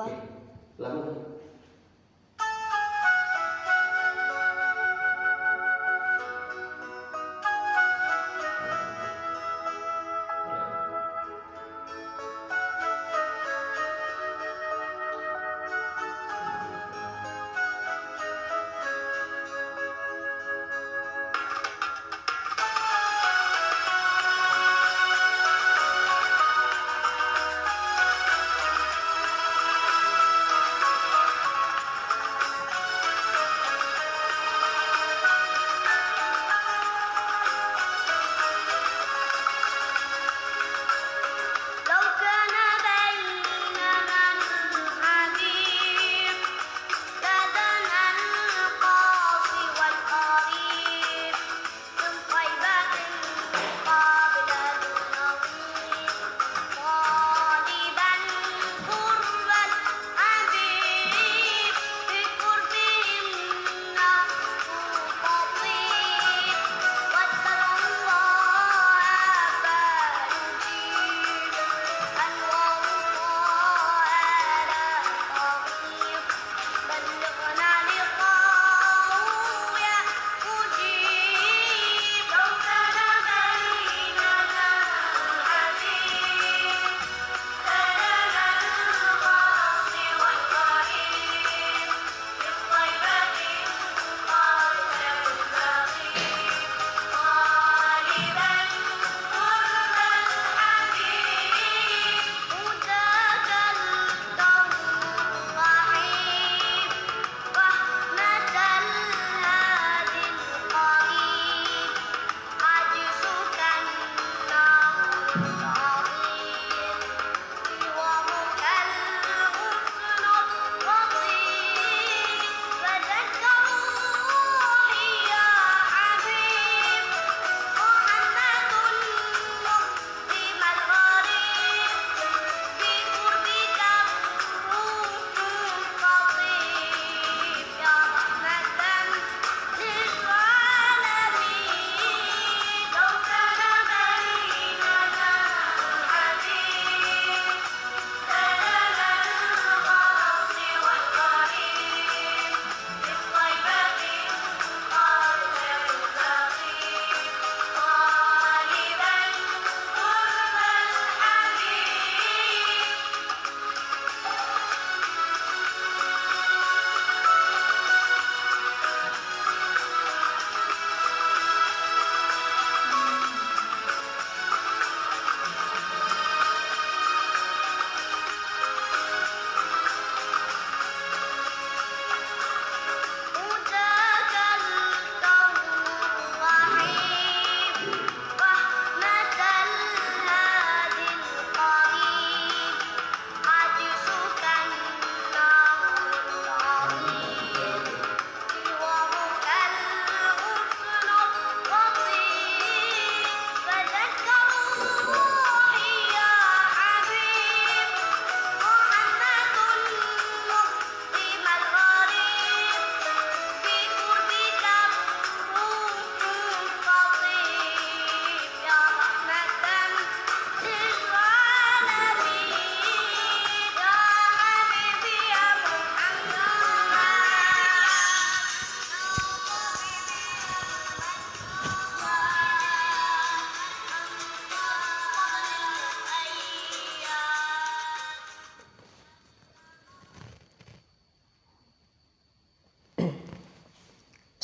bawah. Lagu.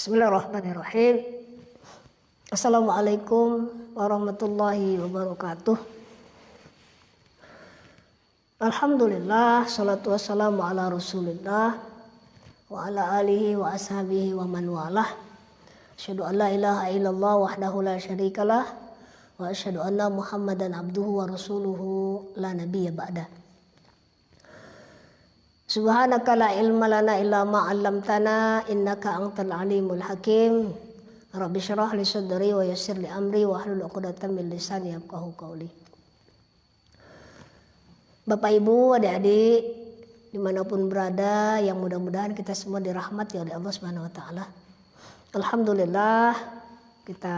Bismillahirrahmanirrahim. Assalamualaikum warahmatullahi wabarakatuh. Alhamdulillah, salatu wassalamu ala rasulillah wa ala alihi wa ashabihi wa man walah. Asyhadu an la ilaha illallah wahdahu la syarikalah wa asyhadu anna Muhammadan abduhu wa rasuluhu la nabiyya ba'da. Subhanaka la ilma lana illa ma 'allamtana innaka antal alimul hakim. Rabbi shrah li sadri wa yassir li amri wa hlul 'uqdatam min lisani yafqahu qawli. Bapak Ibu, adik-adik dimanapun berada, yang mudah-mudahan kita semua dirahmati oleh Allah Subhanahu wa taala. Alhamdulillah, kita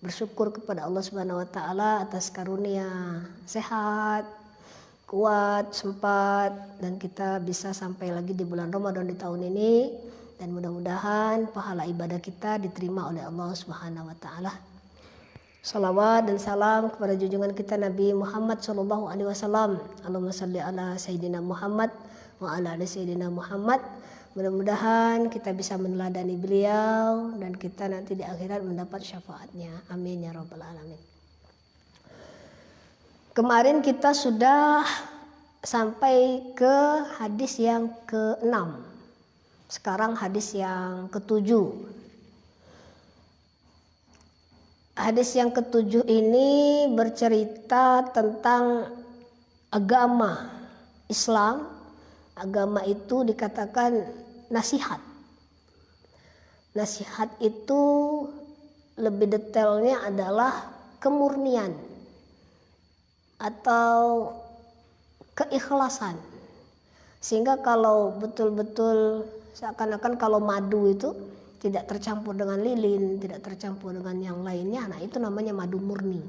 bersyukur kepada Allah Subhanahu wa taala atas karunia sehat, kuat, sempat, dan kita bisa sampai lagi di bulan Ramadan di tahun ini, dan mudah-mudahan pahala ibadah kita diterima oleh Allah Subhanahu wa taala. Salawat dan salam kepada junjungan kita Nabi Muhammad sallallahu alaihi wasallam. Allahumma shalli ala sayyidina Muhammad wa ala ali sayyidina Muhammad. Mudah-mudahan kita bisa meneladani beliau dan kita nanti di akhirat mendapat syafaatnya. Amin ya rabbal alamin. Kemarin kita sudah sampai ke hadis yang ke-6. Sekarang hadis yang ke-7. Hadis yang ke-7 ini bercerita tentang agama Islam. Agama itu dikatakan nasihat. Nasihat itu lebih detailnya adalah kemurnian atau keikhlasan. Sehingga kalau betul-betul seakan-akan kalau madu itu tidak tercampur dengan lilin, tidak tercampur dengan yang lainnya, nah itu namanya madu murni.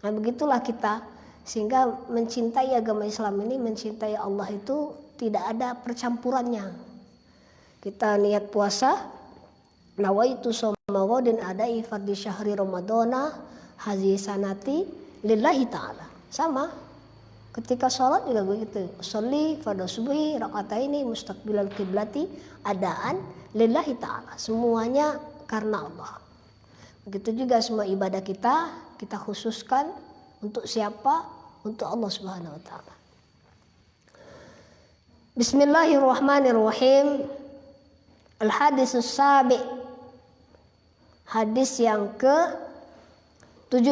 Nah begitulah kita, sehingga mencintai agama Islam ini, mencintai Allah itu tidak ada percampurannya. Kita niat puasa, nawaitu shoma ghadin adai fardhi syahri ramadhana hazi sanati lillahi ta'ala. Sama ketika sholat juga begitu, sholli fardhu subhi rakaataini mustaqbilal qiblati adaan lillahi ta'ala, semuanya karena Allah. Begitu juga semua ibadah kita khususkan untuk siapa? Untuk Allah Subhanahu wa taala. Bismillahirrahmanirrahim. Al-haditsus sabi', hadis yang ke-7.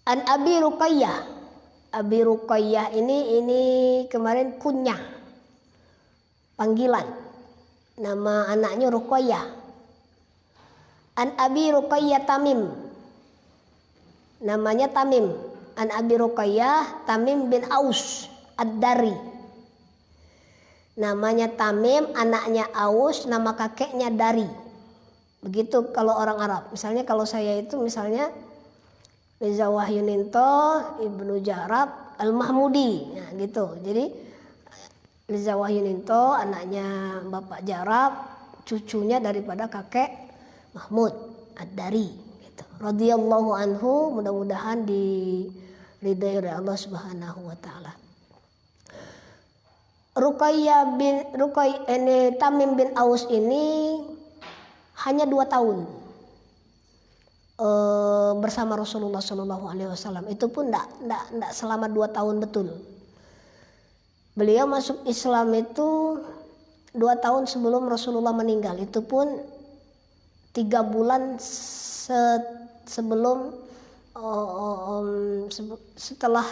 An Abi Ruqayyah. Abi Ruqayyah ini kemarin kunyah, panggilan. Nama anaknya Ruqayyah. An Abi Ruqayyah Tamim. Namanya Tamim. An Abi Ruqayyah Tamim bin Aus Ad-Dari. Namanya Tamim, anaknya Aus, nama kakeknya Dari. Begitu kalau orang Arab. Misalnya kalau saya itu misalnya Riza Wahyuninto Ibnu Jarab Al-Mahmudi, nah gitu. Jadi Riza Wahyuninto anaknya Bapak Jarab, cucunya daripada kakek Mahmud Ad-Dari gitu. Radhiyallahu anhu, mudah-mudahan diridai oleh Allah Subhanahu wa taala. Tamim bin Aus ini hanya 2 tahun bersama Rasulullah Shallallahu Alaihi Wasallam. Itu pun tidak selama 2 tahun betul. Beliau masuk Islam itu 2 tahun sebelum Rasulullah meninggal. Itu pun 3 bulan sebelum setelah,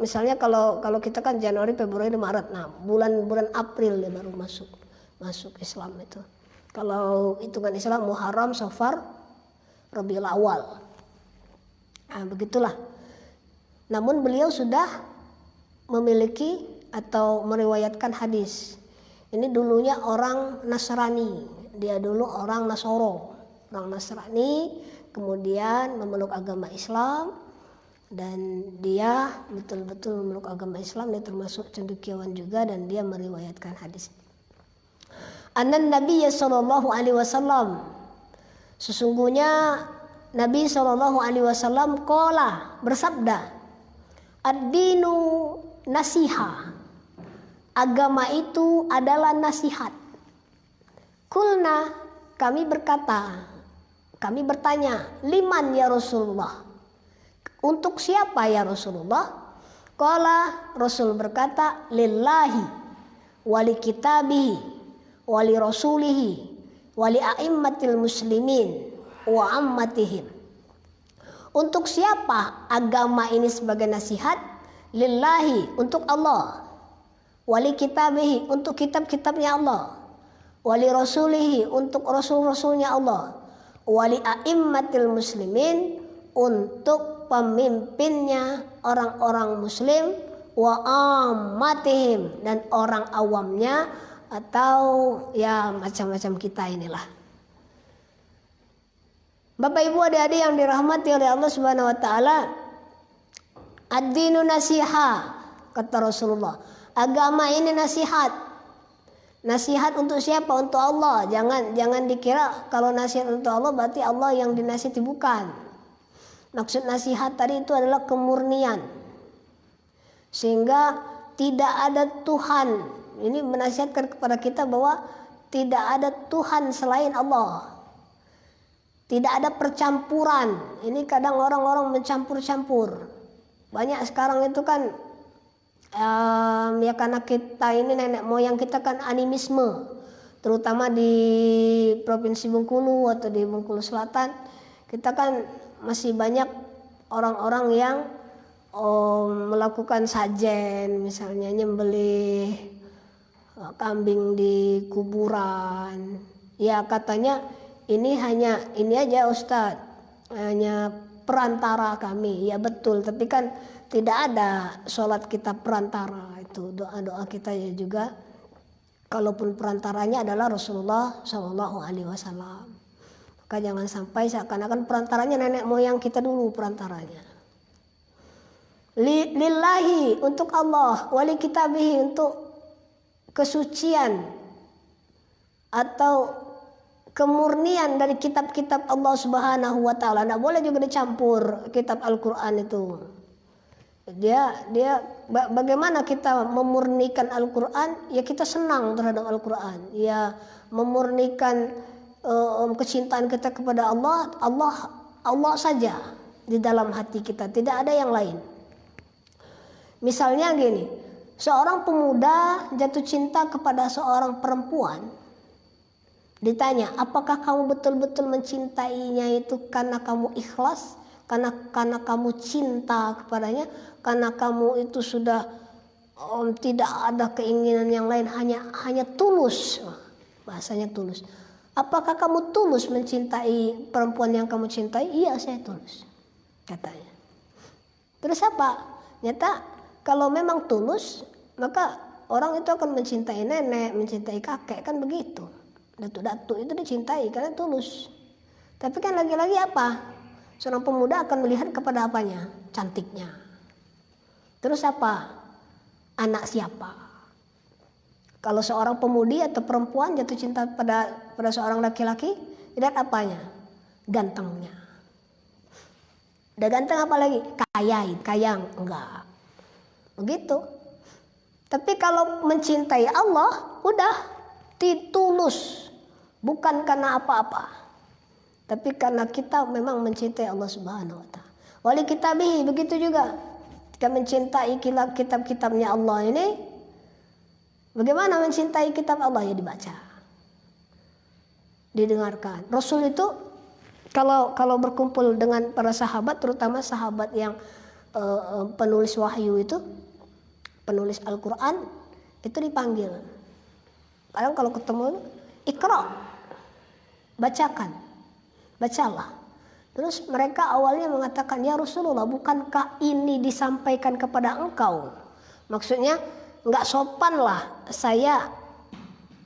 misalnya kalau kita kan Januari, Februari, Maret. Nah bulan April dia baru masuk Islam itu. Kalau hitungan Islam Muharram, Safar, Rabiul Awal. Nah, begitulah. Namun beliau sudah memiliki atau meriwayatkan hadis. Ini dulunya orang Nasrani. Dia dulu orang Nasoro, orang Nasrani, kemudian memeluk agama Islam, dan dia betul-betul memeluk agama Islam. Dia termasuk cendekiawan juga, dan dia meriwayatkan hadis. Annan Nabiya sallallahu alaihi wasallam, sesungguhnya Nabi sallallahu alaihi wasallam qala, bersabda, ad-dinu nasiha, agama itu adalah nasihat. Kulna, kami berkata, kami bertanya, liman ya Rasulullah, untuk siapa ya Rasulullah? Qala, Rasul berkata, lillahi wali kitabihi wali rasulihi wali a'immatil muslimin wa ammatihim. Untuk siapa agama ini sebagai nasihat? Lillahi, untuk Allah. Wali kitabihi, untuk kitab-kitabnya Allah. Wali rasulihi, untuk rasul-rasulnya Allah. Wali a'immatil muslimin, untuk pemimpinnya orang-orang muslim. Wa ammatihim, dan orang awamnya, atau ya macam-macam kita inilah. Bapak Ibu adik-adik yang dirahmati oleh Allah Subhanahu wa taala, Ad-dinu nasiha, kata Rasulullah. Agama ini nasihat. Nasihat untuk siapa? Untuk Allah. Jangan dikira kalau nasihat untuk Allah berarti Allah yang dinasihati, bukan. Maksud nasihat tadi itu adalah kemurnian. Sehingga tidak ada Tuhan. Ini menasihatkan kepada kita bahwa tidak ada Tuhan selain Allah. Tidak ada percampuran. Ini kadang orang-orang mencampur-campur. Banyak sekarang itu kan ya karena kita ini nenek moyang kita kan animisme, terutama di Provinsi Bengkulu atau di Bengkulu Selatan, kita kan masih banyak orang-orang yang melakukan sajen, misalnya nyembelih kambing di kuburan. Ya katanya ini aja Ustadz, hanya perantara kami. Ya betul, tapi kan tidak ada sholat kita perantara, itu doa-doa kita ya juga. Kalaupun perantaranya adalah Rasulullah Shallallahu Alaihi Wasallam, maka jangan sampai seakan-akan perantaranya nenek moyang kita dulu perantaranya. Lillahi, untuk Allah, wali kitabihi, untuk kesucian atau kemurnian dari kitab-kitab Allah Subhanahu wa taala. Enggak boleh juga dicampur kitab Al-Qur'an itu. Dia bagaimana kita memurnikan Al-Qur'an? Ya kita senang terhadap Al-Qur'an. Ya memurnikan kecintaan kita kepada Allah saja di dalam hati kita, tidak ada yang lain. Misalnya gini, seorang pemuda jatuh cinta kepada seorang perempuan. Ditanya, apakah kamu betul-betul mencintainya itu karena kamu ikhlas, karena kamu cinta kepadanya, karena kamu itu sudah tidak ada keinginan yang lain, hanya tulus, bahasanya tulus. Apakah kamu tulus mencintai perempuan yang kamu cintai? Iya, saya tulus, katanya. Terus apa? Nyata kalau memang tulus, maka orang itu akan mencintai nenek, mencintai kakek, kan begitu. Datuk-datuk itu dicintai karena tulus. Tapi kan lagi-lagi apa? Seorang pemuda akan melihat kepada apanya? Cantiknya. Terus apa? Anak siapa? Kalau seorang pemudi atau perempuan jatuh cinta pada seorang laki-laki, lihat apanya? Gantengnya. Udah ganteng apa lagi? Kayang, enggak. Begitu. Tapi kalau mencintai Allah, udah tulus. Bukan karena apa-apa, tapi karena kita memang mencintai Allah Subhanahu wa taala. Wali kitabihi, begitu juga. Kita mencintai kitab-kitabnya Allah ini. Bagaimana mencintai kitab Allah? Ya dibaca, didengarkan. Rasul itu kalau berkumpul dengan para sahabat, terutama sahabat yang penulis wahyu itu, penulis Al-Quran, itu dipanggil. Kadang kalau ketemu, Iqra, bacalah. Terus mereka awalnya mengatakan, ya Rasulullah, bukankah ini disampaikan kepada engkau? Maksudnya nggak sopan lah saya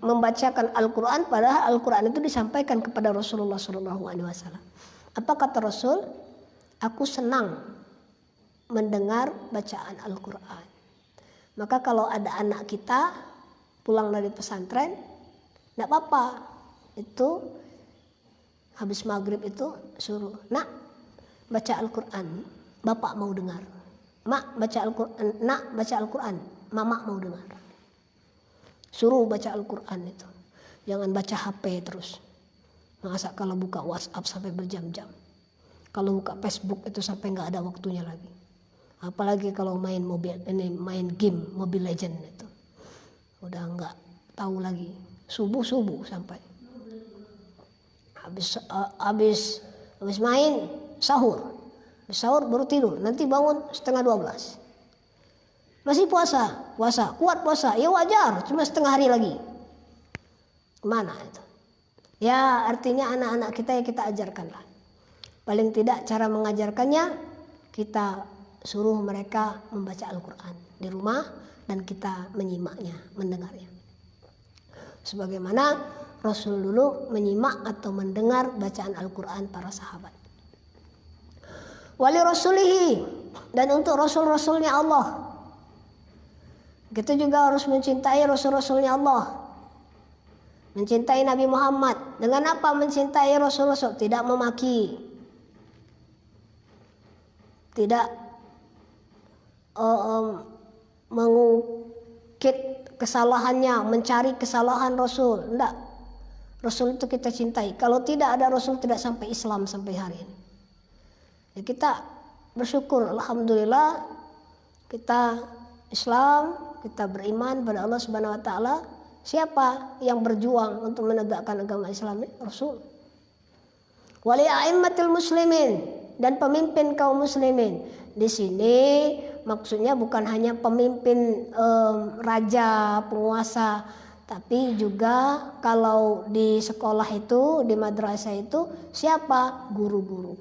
membacakan Al-Quran, padahal Al-Quran itu disampaikan kepada Rasulullah SAW. Apa kata Rasul? Aku senang mendengar bacaan Al-Quran. Maka kalau ada anak kita pulang dari pesantren, nggak apa-apa, itu habis maghrib itu suruh, nak baca Al-Quran, bapak mau dengar. Mak baca Al-Quran, nak baca Al-Quran, mama mau dengar. Suruh baca Al-Quran itu. Jangan baca HP terus. Masa kalau buka WhatsApp sampai berjam-jam. Kalau buka Facebook itu sampai nggak ada waktunya lagi. Apalagi kalau main game Mobile Legend itu. Udah nggak tahu lagi. Subuh sampai. Habis main sahur baru tidur, nanti bangun 11:30. Masih puasa, kuat puasa, ya wajar, cuma setengah hari lagi. Kemana itu? Ya artinya anak-anak kita ya kita ajarkanlah. Paling tidak cara mengajarkannya kita suruh mereka membaca Al-Quran di rumah dan kita menyimaknya, mendengarnya. Sebagaimana Rasul dulu menyimak atau mendengar bacaan Al-Quran para sahabat. wali rasulihi, dan untuk rasul-rasulnya Allah. Kita juga harus mencintai rasul-rasulnya Allah. Mencintai Nabi Muhammad. Dengan apa mencintai rasul-rasul? Tidak memaki, tidak mengungkit kesalahannya, mencari kesalahan Rasul. Tidak. Rasul itu kita cintai. Kalau tidak ada Rasul, tidak sampai Islam sampai hari ini. Ya, kita bersyukur, alhamdulillah kita Islam, kita beriman pada Allah Subhanahu wa taala. Siapa yang berjuang untuk menegakkan agama Islam? Rasul. Wali a'immatil muslimin, dan pemimpin kaum muslimin. Di sini maksudnya bukan hanya pemimpin raja, penguasa, tapi juga kalau di sekolah itu, di madrasah itu siapa? Guru-guru,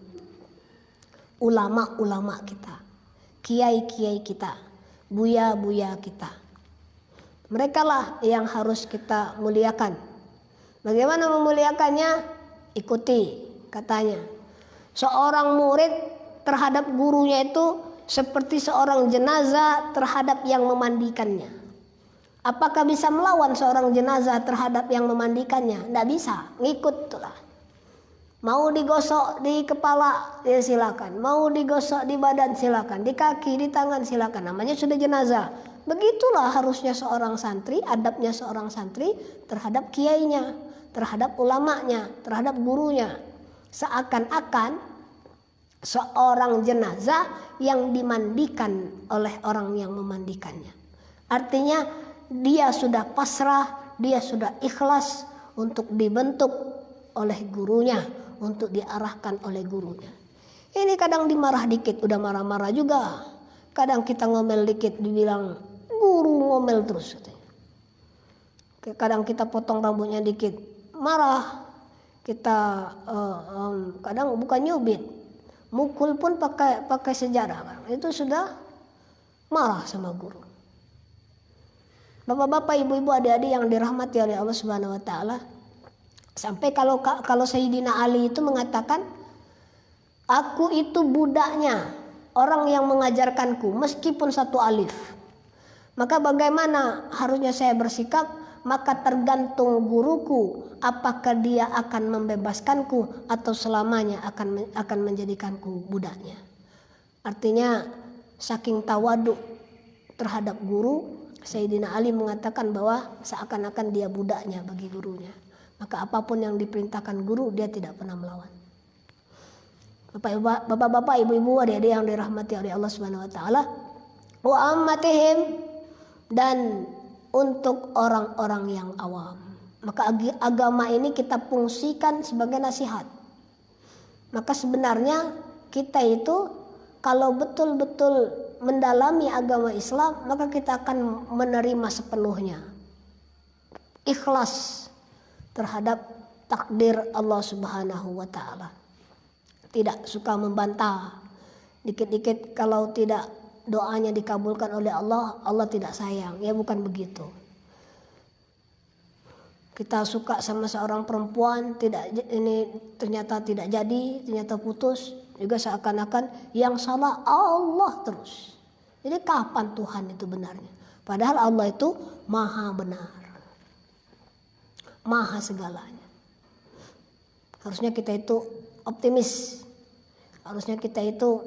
ulama-ulama kita, kiai-kiai kita, buya-buya kita. Mereka lah yang harus kita muliakan. Bagaimana memuliakannya? Ikuti katanya. Seorang murid terhadap gurunya itu seperti seorang jenazah terhadap yang memandikannya. Apakah bisa melawan seorang jenazah terhadap yang memandikannya? Tidak bisa, ngikut itulah. Mau digosok di kepala, ya silakan. Mau digosok di badan, silakan. Di kaki, di tangan, silakan. Namanya sudah jenazah. Begitulah harusnya seorang santri, adabnya seorang santri terhadap kiainya, terhadap ulamanya, terhadap gurunya. Seakan-akan seorang jenazah yang dimandikan oleh orang yang memandikannya. Artinya dia sudah pasrah, dia sudah ikhlas untuk dibentuk oleh gurunya, untuk diarahkan oleh gurunya. Ini kadang dimarah dikit udah marah-marah juga. Kadang kita ngomel dikit dibilang guru ngomel terus. Kadang kita potong rambutnya dikit marah. Kita kadang bukan nyubit, mukul pun pakai sejarah. Itu sudah marah sama guru. Bapak-bapak, ibu-ibu, adik-adik yang dirahmati oleh Allah Subhanahu wa taala. Sampai kalau Sayyidina Ali itu mengatakan, aku itu budaknya, orang yang mengajarkanku meskipun satu alif. Maka bagaimana harusnya saya bersikap? Maka tergantung guruku, apakah dia akan membebaskanku atau selamanya akan menjadikanku budaknya. Artinya saking tawadu terhadap guru, Sayyidina Ali mengatakan bahwa seakan-akan dia budaknya bagi gurunya. Maka apapun yang diperintahkan guru, dia tidak pernah melawan. Bapak-bapak, ibu-ibu, adik-adik yang dirahmati oleh Allah Subhanahu wa taala, wa ammatihim, dan untuk orang-orang yang awam. Maka agama ini kita fungsikan sebagai nasihat. Maka sebenarnya kita itu kalau betul-betul mendalami agama Islam, maka kita akan menerima sepenuhnya. Ikhlas terhadap takdir Allah Subhanahu wa taala. Tidak suka membantah. Dikit-dikit kalau tidak doanya dikabulkan oleh Allah, Allah tidak sayang. Ya bukan begitu. Kita suka sama seorang perempuan, ini ternyata tidak jadi, ternyata putus, juga seakan-akan yang salah Allah terus. Jadi kapan Tuhan itu benarnya? Padahal Allah itu maha benar, maha segalanya. Harusnya kita itu optimis. Harusnya kita itu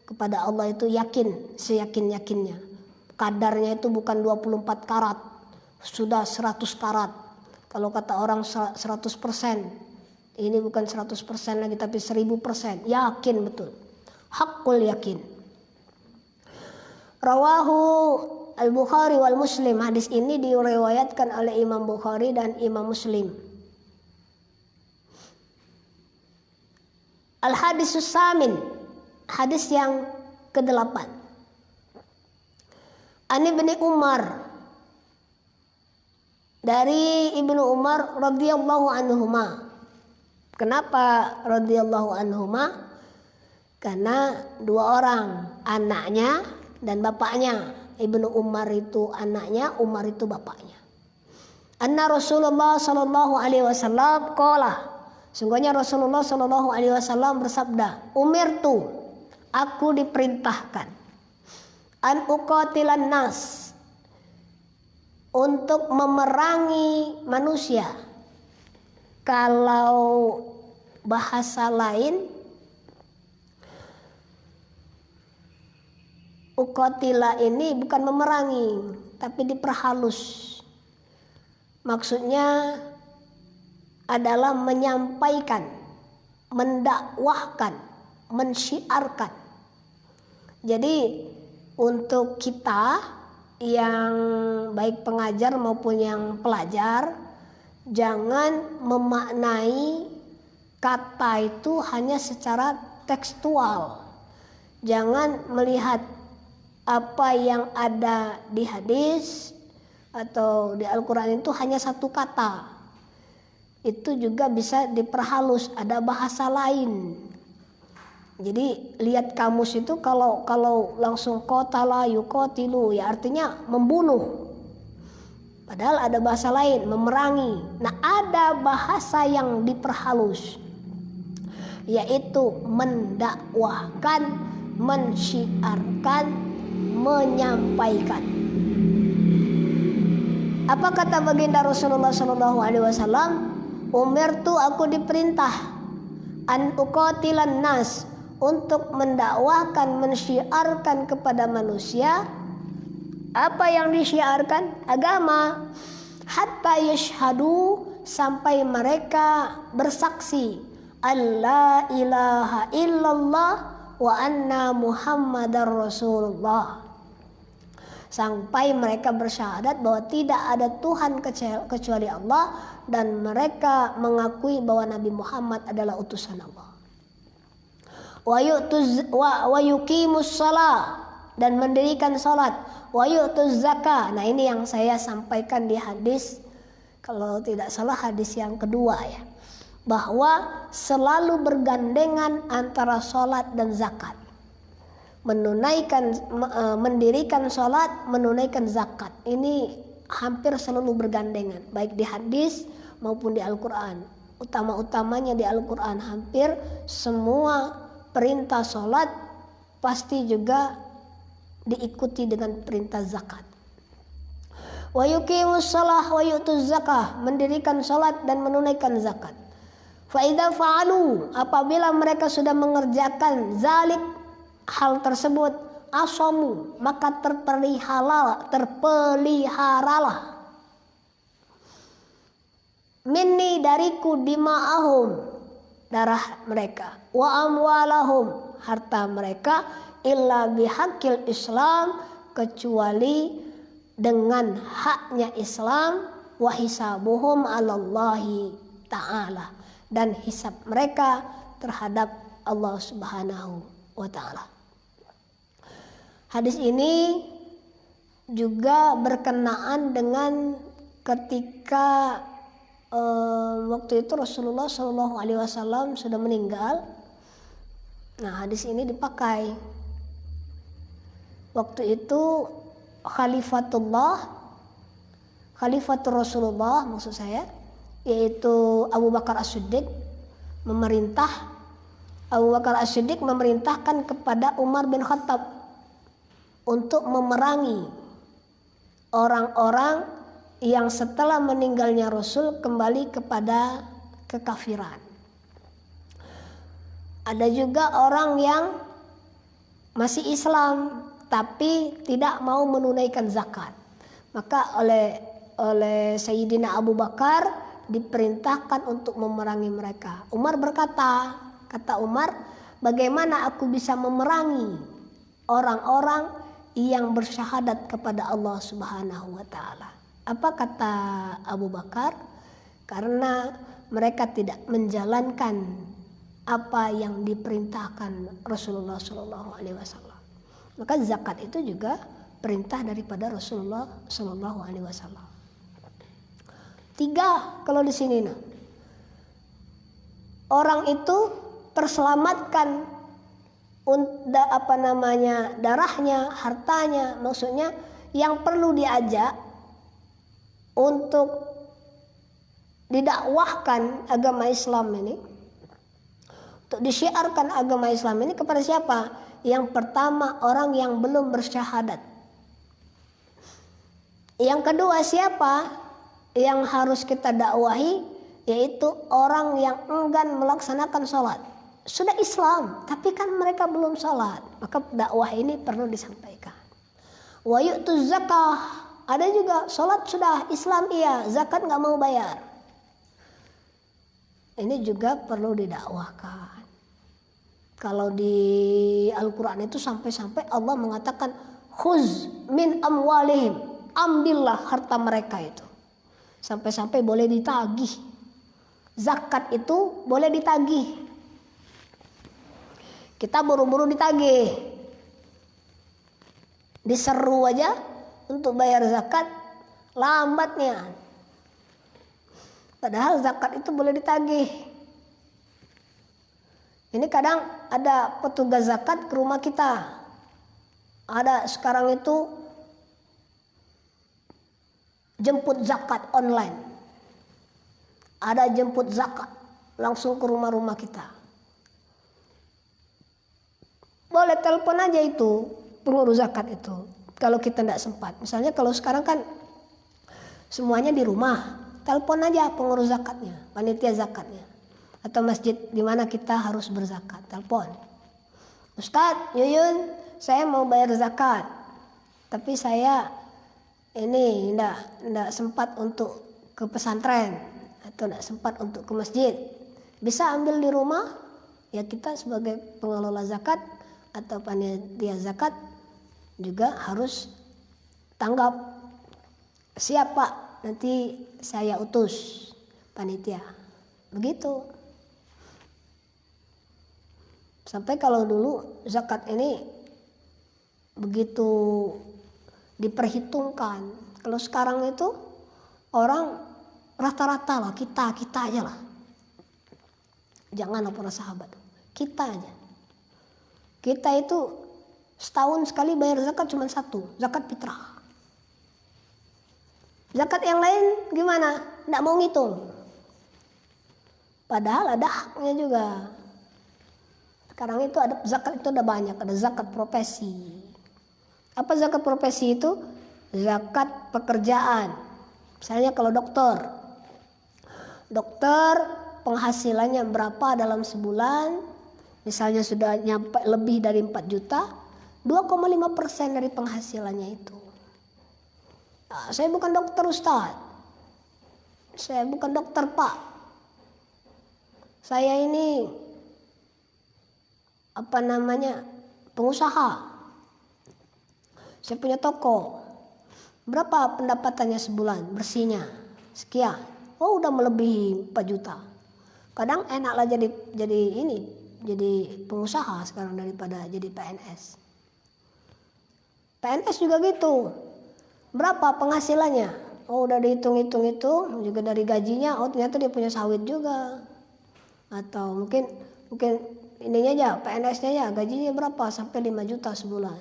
kepada Allah itu yakin, seyakin-yakinnya. Kadarnya itu bukan 24 karat, sudah 100 karat. Kalau kata orang 100%, ini bukan 100% lagi tapi 1000%. Yakin betul. Haqqul yakin. Rawahu Al-Bukhari wal Muslim. Hadis ini diriwayatkan oleh Imam Bukhari dan Imam Muslim. Al-Hadisus Samin. Hadis yang ke-8. Ani bin Umar, dari Ibnu Umar radhiyallahu anhuma. Kenapa radhiyallahu anhuma? Karena dua orang, anaknya dan bapaknya. Ibnu Umar itu anaknya, Umar itu bapaknya. Anna Rasulullah sallallahu alaihi wasallam qala, sungguhnya Rasulullah sallallahu alaihi wasallam bersabda, umirtu, aku diperintahkan an uqatilan nas, untuk memerangi manusia. Kalau bahasa lain, uqatila ini bukan memerangi, tapi diperhalus. Maksudnya adalah menyampaikan, mendakwahkan, mensyiarkan. Jadi untuk kita yang baik pengajar maupun yang pelajar, jangan memaknai kata itu hanya secara tekstual. Jangan melihat apa yang ada di hadis atau di Al-Quran itu hanya satu kata. Itu juga bisa diperhalus, ada bahasa lain. Jadi lihat kamus itu kalau langsung qatala yuqatilu, ya artinya membunuh. Padahal ada bahasa lain, memerangi. Nah, ada bahasa yang diperhalus, yaitu mendakwahkan, mensyiarkan, menyampaikan. Apa kata baginda Rasulullah SAW? Umirtu, aku diperintah, an uqatilan nas, untuk mendakwahkan, mensyiarkan kepada manusia. Apa yang disyiarkan? Agama. Hatta yashhadu, sampai mereka bersaksi, alla ilaha illallah wa anna muhammadar rasulullah. Sampai mereka bersyahadat bahwa tidak ada Tuhan kecuali Allah, dan mereka mengakui bahwa Nabi Muhammad adalah utusan Allah. Wa yuqimus shalah, dan mendirikan salat. Wa yu'tuz zakah. Nah, ini yang saya sampaikan di hadis, kalau tidak salah hadis yang kedua ya, bahwa selalu bergandengan antara salat dan zakat. Mendirikan salat, menunaikan zakat. Ini hampir selalu bergandengan, baik di hadis maupun di Al-Quran. Utama-utamanya di Al-Quran, hampir semua perintah salat pasti juga diikuti dengan perintah zakat. Wa yuqimus shalah wa yu'tuz zakah, mendirikan salat dan menunaikan zakat. Fa idza fa'alu, apabila mereka sudah mengerjakan zalik, hal tersebut, asamu, maka terpeliharalah minni, dariku, dima'ahum, darah mereka, wa amwalahum, harta mereka, illa bihaqqil Islam, kecuali dengan haknya Islam, wa hisabuhum 'alallahi ta'ala, dan hisab mereka terhadap Allah Subhanahu wa ta'ala. Hadis ini juga berkenaan dengan ketika waktu itu Rasulullah SAW sudah meninggal. Nah, hadis ini dipakai. Waktu itu Khalifatur Rasulullah, maksud saya, yaitu Abu Bakar As-Siddiq memerintah. Abu Bakar As-Siddiq memerintahkan kepada Umar bin Khattab untuk memerangi orang-orang yang setelah meninggalnya Rasul kembali kepada kekafiran. Ada juga orang yang masih Islam tapi tidak mau menunaikan zakat. Maka oleh Sayyidina Abu Bakar diperintahkan untuk memerangi mereka. Umar berkata, kata Umar, bagaimana aku bisa memerangi orang-orang yang bersyahadat kepada Allah Subhanahu wa ta'ala? Apa kata Abu Bakar? Karena mereka tidak menjalankan apa yang diperintahkan Rasulullah SAW. Maka zakat itu juga perintah daripada Rasulullah SAW. 3 kalau di sini, nah, orang itu terselamatkan darahnya, hartanya, maksudnya yang perlu diajak untuk didakwahkan agama Islam ini Untuk disyiarkan agama Islam ini kepada siapa? Yang pertama, orang yang belum bersyahadat. Yang kedua, siapa yang harus kita dakwahi? Yaitu orang yang enggan melaksanakan sholat. Sudah Islam, tapi kan mereka belum sholat. Maka dakwah ini perlu disampaikan. Wa yu'tuz zakah. Ada juga sholat sudah Islam iya, zakat nggak mau bayar. Ini juga perlu didakwahkan. Kalau di Al-Quran itu sampai-sampai Allah mengatakan khuz min amwalihim, ambillah harta mereka itu. Sampai-sampai boleh ditagih. Zakat itu boleh ditagih. Kita buru-buru ditagih. Diseru aja untuk bayar zakat, lambatnya. Padahal zakat itu boleh ditagih. Ini kadang ada petugas zakat ke rumah kita. Ada sekarang itu jemput zakat online. Ada jemput zakat langsung ke rumah-rumah kita. Boleh telepon aja itu pengurus zakat itu. Kalau kita tidak sempat. Misalnya kalau sekarang kan semuanya di rumah. Telepon aja pengurus zakatnya, panitia zakatnya. Atau masjid di mana kita harus berzakat. Telepon. Ustadz, Yuyun, saya mau bayar zakat. Tapi saya ini tidak sempat untuk ke pesantren. Atau tidak sempat untuk ke masjid. Bisa ambil di rumah. Ya kita sebagai pengelola zakat atau panitia zakat juga harus tanggap. Siapa nanti saya utus panitia. Begitu. Sampai kalau dulu zakat ini begitu diperhitungkan. Kalau sekarang itu orang rata-rata lah, kita aja lah. Jangan para sahabat. Kita aja. Kita itu setahun sekali bayar zakat cuma satu, zakat fitrah. Zakat yang lain gimana? Nggak mau ngitung. Padahal ada haknya juga. Sekarang itu ada zakat itu ada banyak, ada zakat profesi. Apa zakat profesi itu? Zakat pekerjaan. Misalnya kalau dokter penghasilannya berapa dalam sebulan? Misalnya sudah nyampe lebih dari 4 juta, 2,5% dari penghasilannya itu. Nah, saya bukan dokter Ustaz. Saya bukan dokter Pak. Saya ini pengusaha. Saya punya toko. Berapa pendapatannya sebulan bersihnya? Sekian. Oh, udah melebihi 4 juta. Kadang enaklah jadi pengusaha sekarang daripada jadi PNS. PNS juga gitu. Berapa penghasilannya? Oh, udah dihitung-hitung itu juga dari gajinya. Oh, ternyata dia punya sawit juga. Atau mungkin ininya aja, PNS-nya ya gajinya berapa? Sampai 5 juta sebulan.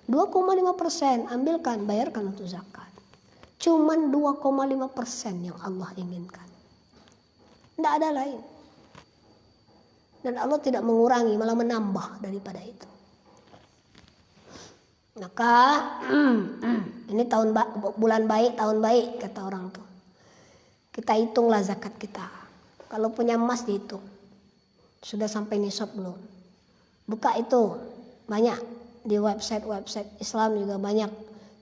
2,5% ambilkan, bayarkan untuk zakat. Cuman 2,5% yang Allah inginkan. Tidak ada lain. Dan Allah tidak mengurangi, malah menambah daripada itu. Maka ini bulan baik, tahun baik kata orang tuh. Kita hitunglah zakat kita. Kalau punya emas dihitung. Sudah sampai nisab belum? Buka itu banyak di website Islam juga banyak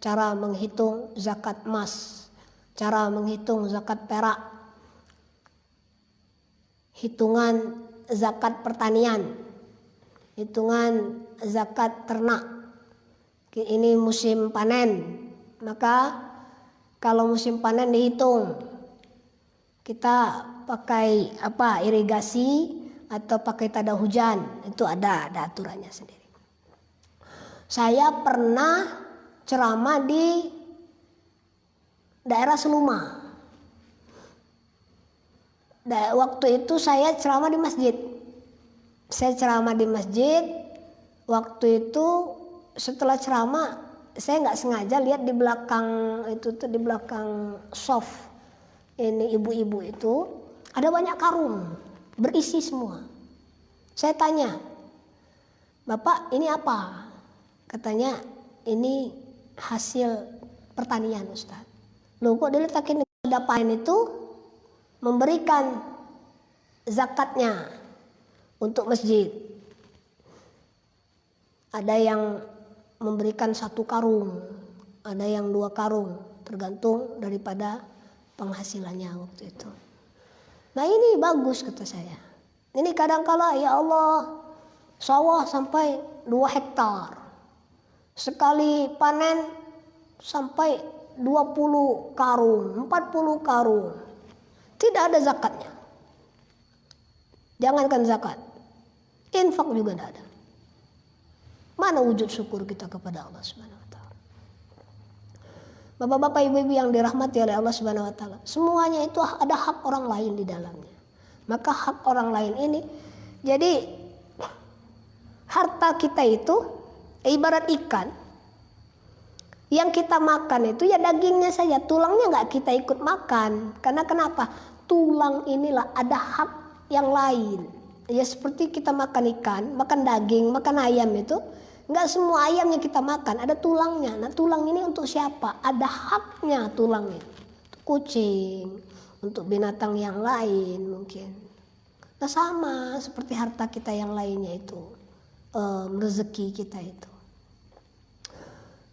cara menghitung zakat emas, cara menghitung zakat perak, hitungan zakat pertanian, hitungan zakat ternak. Ini musim panen, maka kalau musim panen dihitung, kita pakai irigasi atau pakai tada hujan, itu ada aturannya sendiri. Saya pernah ceramah di daerah Seluma. Waktu itu saya ceramah di masjid. Saya ceramah di masjid. Waktu itu setelah ceramah saya nggak sengaja lihat di belakang itu tuh, di belakang soft ini ibu-ibu itu ada banyak karung berisi semua. Saya tanya, Bapak ini apa? Katanya ini hasil pertanian Ustaz. Loh kok diletakin dapain itu memberikan zakatnya untuk masjid. Ada yang memberikan 1 karung, ada yang 2 karung, tergantung daripada penghasilannya waktu itu. Nah ini bagus kata saya. Ini kadang-kala ya Allah sawah sampai 2 hektar. Sekali panen sampai 20 karung, 40 karung. Tidak ada zakatnya. Jangankan zakat, infak juga tidak ada. Mana wujud syukur kita kepada Allah Subhanahu wa taala? Bapak-bapak, ibu-ibu yang dirahmati oleh Allah Subhanahu wa taala, semuanya itu ada hak orang lain di dalamnya. Maka hak orang lain ini, jadi harta kita itu ibarat ikan. Yang kita makan itu ya dagingnya saja, tulangnya nggak kita ikut makan. Karena kenapa? Tulang inilah ada hak yang lain. Ya seperti kita makan ikan, makan daging, makan ayam itu, nggak semua ayamnya kita makan, ada tulangnya. Nah tulang ini untuk siapa? Ada haknya tulang itu. Untuk kucing, untuk binatang yang lain mungkin. Nah sama seperti harta kita yang lainnya itu, rezeki kita itu.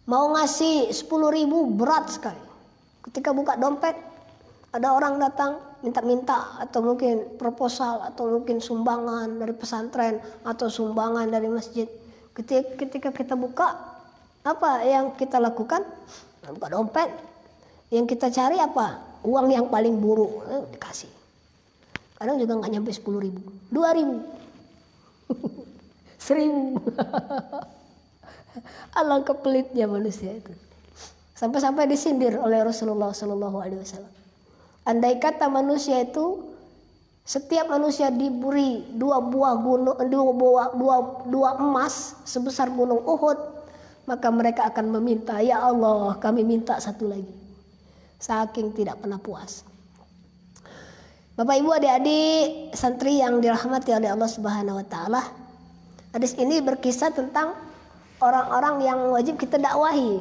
Mau ngasih 10.000 berat sekali. Ketika buka dompet, ada orang datang minta-minta atau mungkin proposal atau mungkin sumbangan dari pesantren atau sumbangan dari masjid. Ketika kita buka, apa yang kita lakukan? Buka dompet. Yang kita cari apa? Uang yang paling buruk, dikasih. Kadang juga nggak nyampe 10.000, 2.000, 1.000. Alangkah pelitnya manusia itu. Sampai-sampai disindir oleh Rasulullah SAW. Andai kata manusia itu, setiap manusia diberi 2 buah emas sebesar gunung Uhud, maka mereka akan meminta, ya Allah kami minta 1 lagi. Saking tidak pernah puas. Bapak ibu adik-adik santri yang dirahmati oleh Allah Subhanahu wa taala, hadis ini berkisah tentang orang-orang yang wajib kita dakwahi.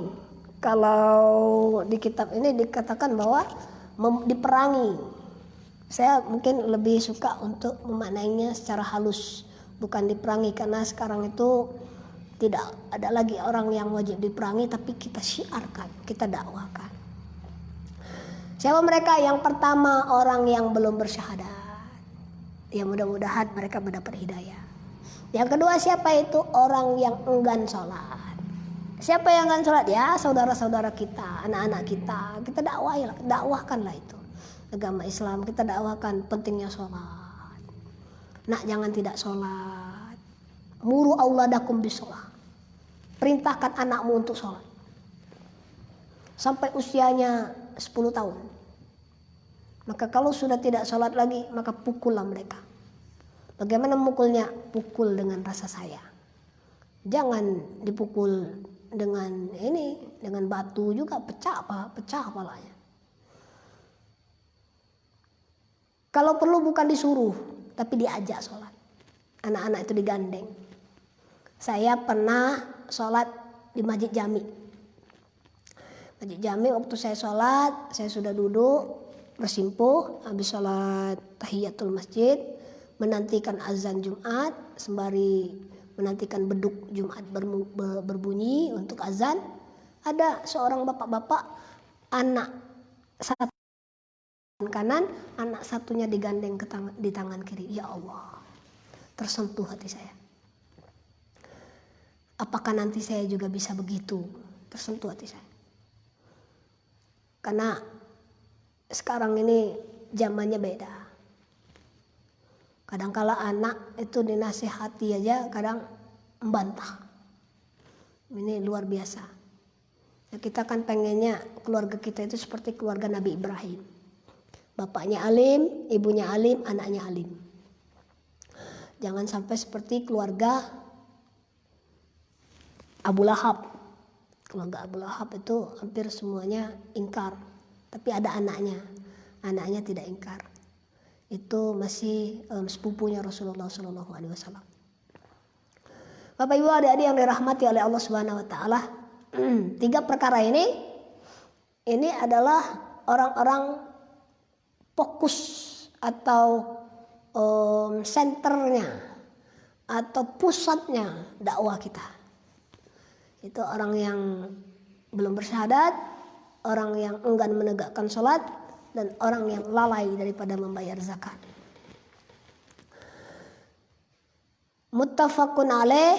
Kalau di kitab ini dikatakan bahwa diperangi. Saya mungkin lebih suka untuk memaknainya secara halus, bukan diperangi, karena sekarang itu tidak ada lagi orang yang wajib diperangi, tapi kita syiarkan, kita dakwakan. Siapa mereka? Yang pertama, orang yang belum bersyahadat. Ya mudah-mudahan mereka mendapat hidayah. Yang kedua, siapa itu? Orang yang enggan sholat. Siapa yang enggan sholat? Ya saudara-saudara kita, anak-anak kita. Kita dakwahkanlah itu. Agama Islam kita dakwakan pentingnya sholat. Nak jangan tidak sholat. Muru auladakum bisolah. Perintahkan anakmu untuk sholat. Sampai usianya 10 tahun. Maka kalau sudah tidak sholat lagi, maka pukullah mereka. Bagaimana mukulnya? Pukul dengan rasa sayang. Jangan dipukul dengan dengan batu juga, pecah kepalanya. Kalau perlu bukan disuruh, tapi diajak sholat. Anak-anak itu digandeng. Saya pernah sholat di Masjid Jami. Masjid Jami waktu saya sholat, saya sudah duduk bersimpuh habis sholat tahiyatul masjid, menantikan azan Jumat, sembari menantikan beduk Jumat berbunyi untuk azan. Ada seorang bapak-bapak, anak satu kanan, anak satunya digandeng di tangan kiri. Ya Allah, tersentuh hati saya. Apakah nanti saya juga bisa begitu? Tersentuh hati saya. Karena sekarang ini zamannya beda. Kadangkala anak itu dinasihati aja kadang membantah. Ini luar biasa. Ya, kita kan pengennya keluarga kita itu seperti keluarga Nabi Ibrahim. Bapaknya alim, ibunya alim, anaknya alim. Jangan sampai seperti keluarga Abu Lahab. Keluarga Abu Lahab itu hampir semuanya ingkar. Tapi ada anaknya tidak ingkar. Itu masih sepupunya Rasulullah SAW. Bapak Ibu adik-adik yang dirahmati oleh Allah Subhanahu wa taala. 3 perkara ini adalah orang-orang fokus atau senternya atau pusatnya dakwah kita. Itu orang yang belum bersyahadat, orang yang enggan menegakkan sholat, dan orang yang lalai daripada membayar zakat. Muttafaqun alaih,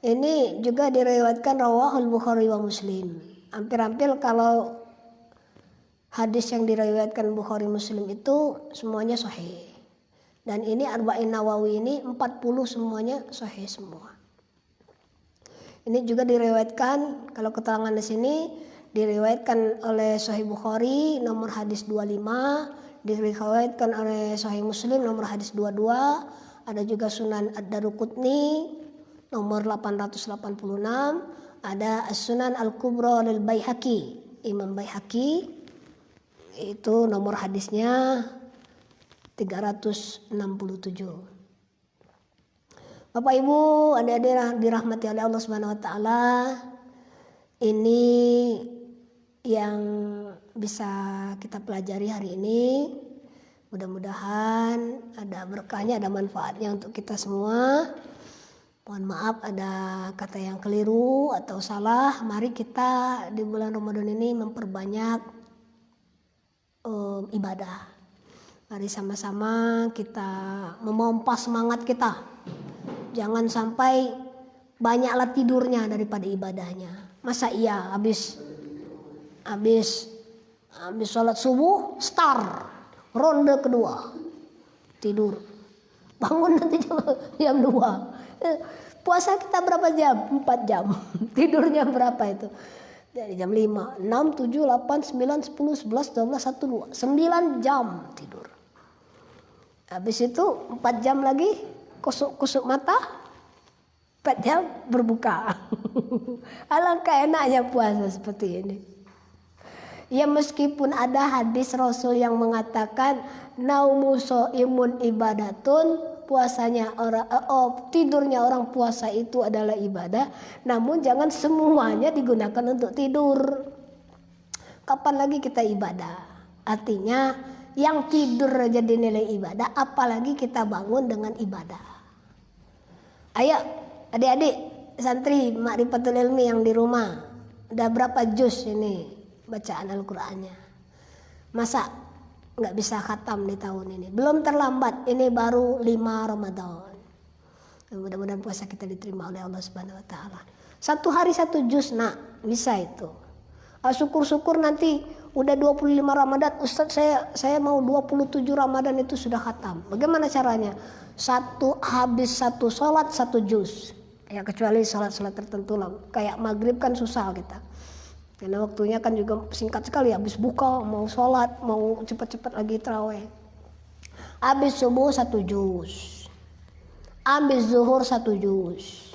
ini juga diriwayatkan rawahul Bukhari wa Muslim. Hampir-hampir kalau hadis yang diriwayatkan Bukhari Muslim itu semuanya sahih. Dan ini Arba'in Nawawi ini 40 semuanya sahih semua. Ini juga diriwayatkan, kalau keterangan di sini diriwayatkan oleh Sahih Bukhari nomor hadis 25, diriwayatkan oleh Sahih Muslim nomor hadis 22, ada juga Sunan Ad-Daruqutni nomor 886, ada As-Sunan Al-Kubra lil Baihaqi, Imam Baihaqi, itu nomor hadisnya 367. Bapak Ibu, adik-adik dirahmati oleh Allah Subhanahu wa taala, ini yang bisa kita pelajari hari ini. Mudah-mudahan ada berkahnya, ada manfaatnya untuk kita semua. Mohon maaf ada kata yang keliru atau salah. Mari kita di bulan Ramadan ini memperbanyak ibadah. Mari sama-sama kita memompa semangat kita. Jangan sampai banyaklah tidurnya daripada ibadahnya. Masa iya habis sholat subuh ronde kedua tidur, bangun nanti jam 2. Puasa kita berapa jam? 4 jam. Tidurnya berapa itu? Dari jam 5, 6, 7, 8, 9, 10, 11, 12, 1, 2. 9 jam tidur. Habis itu 4 jam lagi kusuk-kusuk mata, 4 jam berbuka. Alangkah enaknya puasa seperti ini. Ya meskipun ada hadis Rasul yang mengatakan naumu shaimun ibadatun, puasanya tidurnya orang puasa itu adalah ibadah, namun jangan semuanya digunakan untuk tidur. Kapan lagi kita ibadah? Artinya yang tidur aja dinilai ibadah, apalagi kita bangun dengan ibadah. Ayo adik-adik santri Ma'rifatul Ilmi yang di rumah, udah berapa juz ini bacaan Al-Qur'annya? Masa nggak bisa khatam di tahun ini? Belum terlambat, ini baru 5 Ramadan. Mudah-mudahan puasa kita diterima oleh Allah Subhanahu wa taala. 1 hari 1 juz nak, bisa itu. Syukur-syukur nanti udah 25 Ramadan, Ustaz saya mau 27 Ramadan itu sudah khatam. Bagaimana caranya? Habis satu sholat 1 juz. Ya kecuali sholat-sholat tertentu lah. Kayak maghrib kan susah kita. Karena waktunya kan juga singkat sekali. Habis buka mau sholat, mau cepat-cepat lagi tarawih. Habis subuh 1 juz. Habis zuhur 1 juz.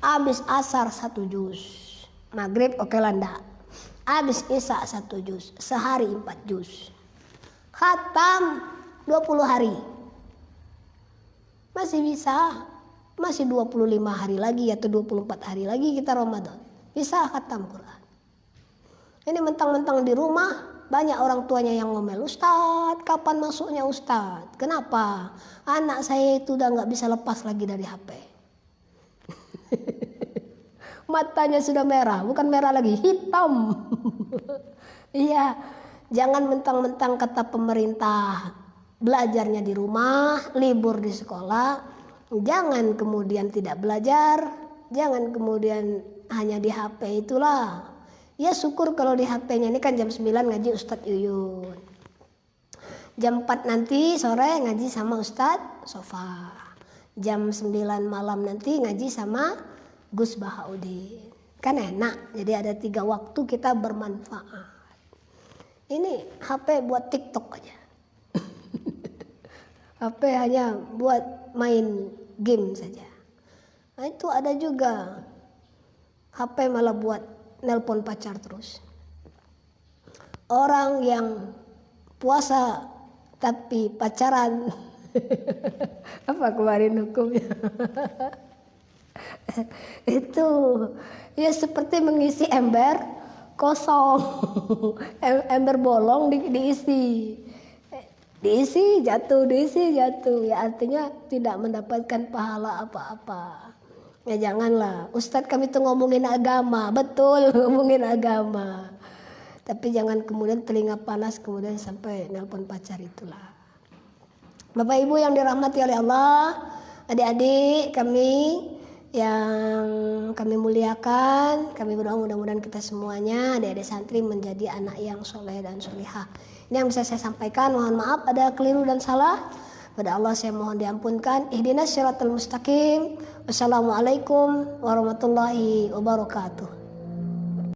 Habis asar 1 juz. Maghrib oke landa. Habis isya 1 juz. Sehari 4 juz. Khatam 20 hari. Masih bisa. Masih 25 hari lagi atau 24 hari lagi kita Ramadan. Bisa khatam Quran. Ini mentang-mentang di rumah banyak orang tuanya yang ngomel, Ustadz kapan masuknya Ustadz? Kenapa? Anak saya itu udah gak bisa lepas lagi dari HP. Matanya sudah merah, bukan merah lagi, hitam. Iya, jangan mentang-mentang kata pemerintah belajarnya di rumah, libur di sekolah, jangan kemudian tidak belajar, jangan kemudian hanya di HP itulah. Ya syukur kalau di HP-nya ini kan jam 9 ngaji Ustadz Yuyun. Jam 4 nanti sore ngaji sama Ustadz Sofa. Jam 9 malam nanti ngaji sama Gus Bahaudin. Kan enak, jadi ada 3 waktu kita bermanfaat. Ini HP buat TikTok aja. HP hanya buat main game saja. Nah itu ada juga. HP malah buat nelpon pacar terus. Orang yang puasa tapi pacaran. Apa kemarin hukumnya? Itu ya seperti mengisi ember kosong. Ember bolong diisi jatuh, ya artinya tidak mendapatkan pahala apa-apa. Ya janganlah, Ustadz kami tuh ngomongin agama, betul ngomongin agama, tapi jangan kemudian telinga panas kemudian sampai nelpon pacar, itulah. Bapak Ibu yang dirahmati oleh Allah, adik-adik kami yang kami muliakan, kami berdoa mudah-mudahan kita semuanya adik-adik santri menjadi anak yang soleh dan solihah. Ini yang bisa saya sampaikan, mohon maaf ada keliru dan salah. Pada Allah saya mohon diampunkan. Ihdinas siratal mustaqim. Wassalamualaikum warahmatullahi wabarakatuh.